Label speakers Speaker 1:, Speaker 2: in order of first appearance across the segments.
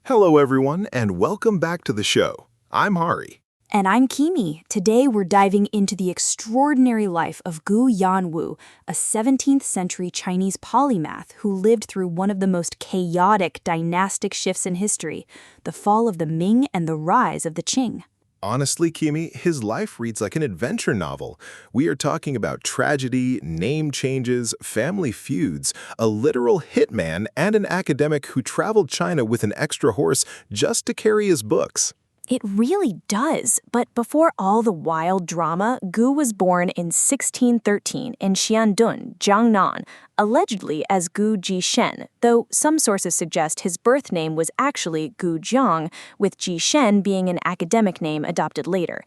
Speaker 1: Hello, everyone, and welcome back to the show. I'm Hari.
Speaker 2: And I'm Kimi. Today we're diving into the extraordinary life of Gu Yanwu, a 17th century Chinese polymath who lived through one of the most chaotic dynastic shifts in history, the fall of the Ming and the rise of the Qing.
Speaker 1: Honestly, Kimi, his life reads like an adventure novel. We are talking about tragedy, name changes, family feuds, a literal hitman, and an academic who traveled China with an extra horse just to carry his books.
Speaker 2: It really does, but before all the wild drama, Gu was born in 1613 in Xiandun, Jiangnan, allegedly as Gu Jishen, though some sources suggest his birth name was actually Gu Jiang, with Jishen being an academic name adopted later.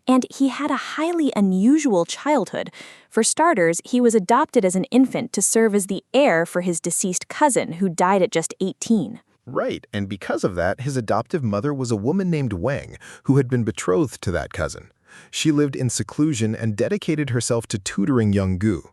Speaker 2: And he had a highly unusual childhood. For starters, he was adopted as an infant to serve as the heir for his deceased cousin, who died at just 18.
Speaker 1: Right, and because of that, his adoptive mother was a woman named Wang, who had been betrothed to that cousin. She lived in seclusion and dedicated herself to tutoring young Gu.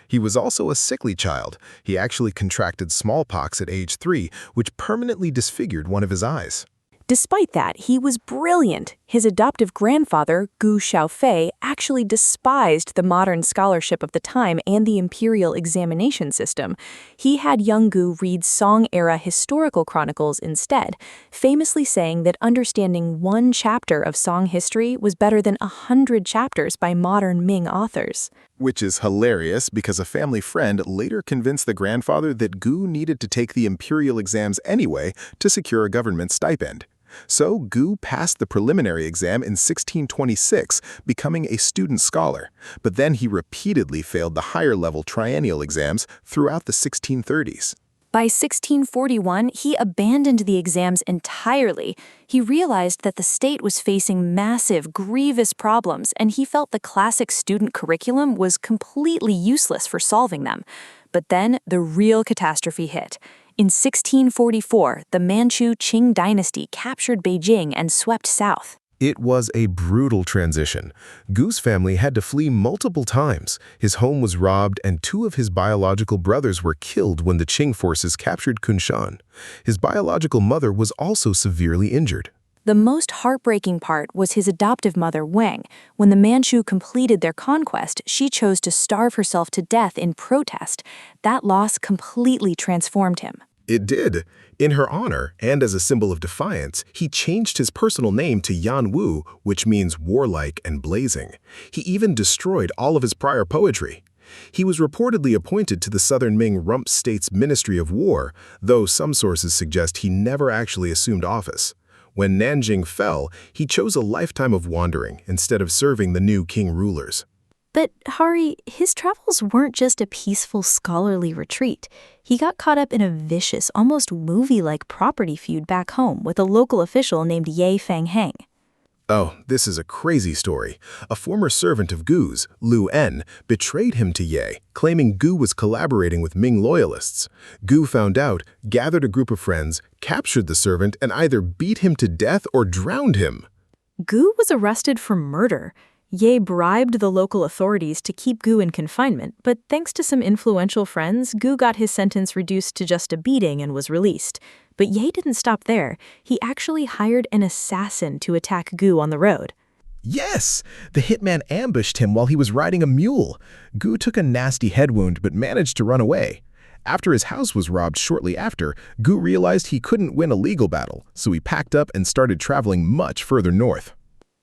Speaker 1: He was also a sickly child. He actually contracted smallpox at age 3, which permanently disfigured one of his eyes.
Speaker 2: Despite that, he was brilliant. His adoptive grandfather, Gu Xiaofei, actually despised the modern scholarship of the time and the imperial examination system. He had young Gu read Song-era historical chronicles instead, famously saying that understanding one chapter of Song history was better than 100 chapters by modern Ming authors.
Speaker 1: Which is hilarious because a family friend later convinced the grandfather that Gu needed to take the imperial exams anyway to secure a government stipend. So Gu passed the preliminary exam in 1626, becoming a student scholar, but then he repeatedly failed the higher-level triennial exams throughout the 1630s.
Speaker 2: By 1641, he abandoned the exams entirely. He realized that the state was facing massive, grievous problems, and he felt the classic student curriculum was completely useless for solving them. But then the real catastrophe hit. In 1644, the Manchu Qing dynasty captured Beijing and swept south.
Speaker 1: It was a brutal transition. Gu's family had to flee multiple times. His home was robbed, and 2 of his biological brothers were killed when the Qing forces captured Kunshan. His biological mother was also severely injured.
Speaker 2: The most heartbreaking part was his adoptive mother, Wang. When the Manchu completed their conquest, she chose to starve herself to death in protest. That loss completely transformed him.
Speaker 1: It did. In her honor, and as a symbol of defiance, he changed his personal name to Yanwu, which means warlike and blazing. He even destroyed all of his prior poetry. He was reportedly appointed to the Southern Ming Rump State's Ministry of War, though some sources suggest he never actually assumed office. When Nanjing fell, he chose a lifetime of wandering instead of serving the new Qing rulers.
Speaker 2: But Hari, his travels weren't just a peaceful scholarly retreat. He got caught up in a vicious, almost movie-like property feud back home with a local official named Ye Fanghang.
Speaker 1: Oh, this is a crazy story. A former servant of Gu's, Lu En, betrayed him to Ye, claiming Gu was collaborating with Ming loyalists. Gu found out, gathered a group of friends, captured the servant, and either beat him to death or drowned him.
Speaker 2: Gu was arrested for murder. Ye bribed the local authorities to keep Gu in confinement, but thanks to some influential friends, Gu got his sentence reduced to just a beating and was released. But Ye didn't stop there. He actually hired an assassin to attack Gu on the road.
Speaker 1: Yes! The hitman ambushed him while he was riding a mule. Gu took a nasty head wound but managed to run away. After his house was robbed shortly after, Gu realized he couldn't win a legal battle, so he packed up and started traveling much further north.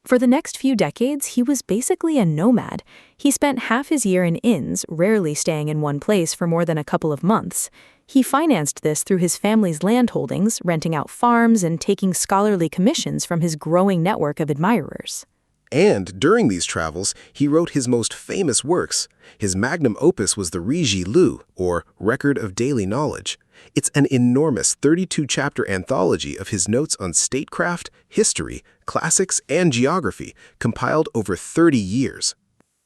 Speaker 2: For the next few decades, he was basically a nomad. He spent half his year in inns, rarely staying in one place for more than a couple of months. He financed this through his family's land holdings, renting out farms and taking scholarly commissions from his growing network of admirers.
Speaker 1: And during these travels, he wrote his most famous works. His magnum opus was the Rizhilu, or Record of Daily Knowledge. It's an enormous 32-chapter anthology of his notes on statecraft, history, classics, and geography, compiled over 30 years.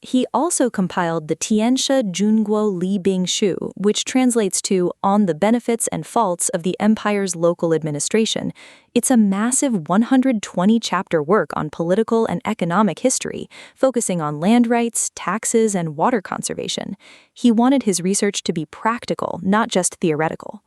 Speaker 2: He also compiled the Tiansha Junguo Li Bing Shu, which translates to On the Benefits and Faults of the Empire's Local Administration. It's a massive 120-chapter work on political and economic history, focusing on land rights, taxes, and water conservation. He wanted his research to be practical, not just theoretical.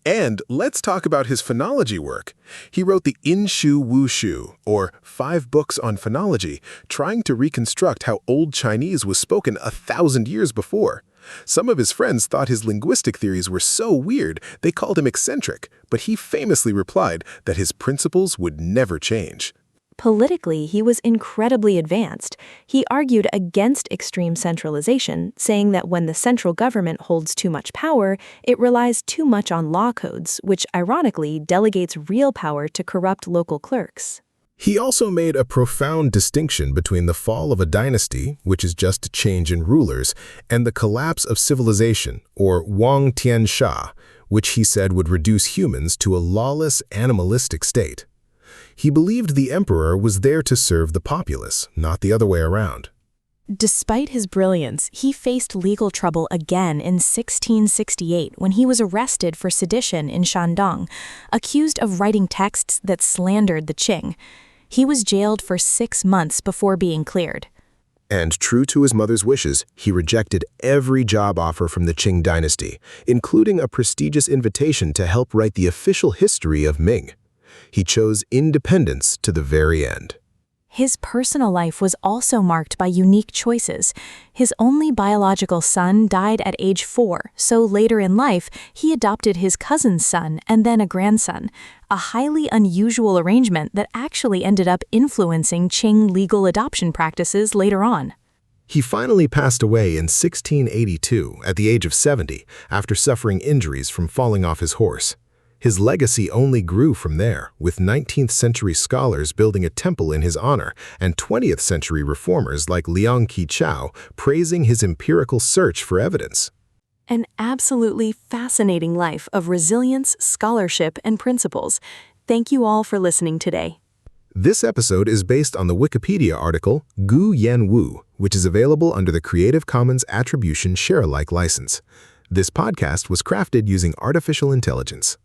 Speaker 1: And let's talk about his phonology work. He wrote the Inshu Wushu, or 5 books on phonology, trying to reconstruct how Old Chinese was spoken 1,000 years before. Some of his friends thought his linguistic theories were so weird they called him eccentric, but he famously replied that his principles would never change.
Speaker 2: Politically, he was incredibly advanced. He argued against extreme centralization, saying that when the central government holds too much power, it relies too much on law codes, which ironically delegates real power to corrupt local clerks.
Speaker 1: He also made a profound distinction between the fall of a dynasty, which is just a change in rulers, and the collapse of civilization, or Wang Tiansha, which he said would reduce humans to a lawless, animalistic state. He believed the emperor was there to serve the populace, not the other way around.
Speaker 2: Despite his brilliance, he faced legal trouble again in 1668 when he was arrested for sedition in Shandong, accused of writing texts that slandered the Qing. He was jailed for 6 months before being cleared.
Speaker 1: And true to his mother's wishes, he rejected every job offer from the Qing dynasty, including a prestigious invitation to help write the official history of Ming. He chose independence to the very end.
Speaker 2: His personal life was also marked by unique choices. His only biological son died at age 4, so later in life, he adopted his cousin's son and then a grandson, a highly unusual arrangement that actually ended up influencing Qing legal adoption practices later on.
Speaker 1: He finally passed away in 1682 at the age of 70 after suffering injuries from falling off his horse. His legacy only grew from there, with 19th century scholars building a temple in his honor and 20th century reformers like Liang Qichao praising his empirical search for evidence.
Speaker 2: An absolutely fascinating life of resilience, scholarship, and principles. Thank you all for listening today.
Speaker 1: This episode is based on the Wikipedia article Gu Yanwu, which is available under the Creative Commons Attribution Share-alike license. This podcast was crafted using artificial intelligence.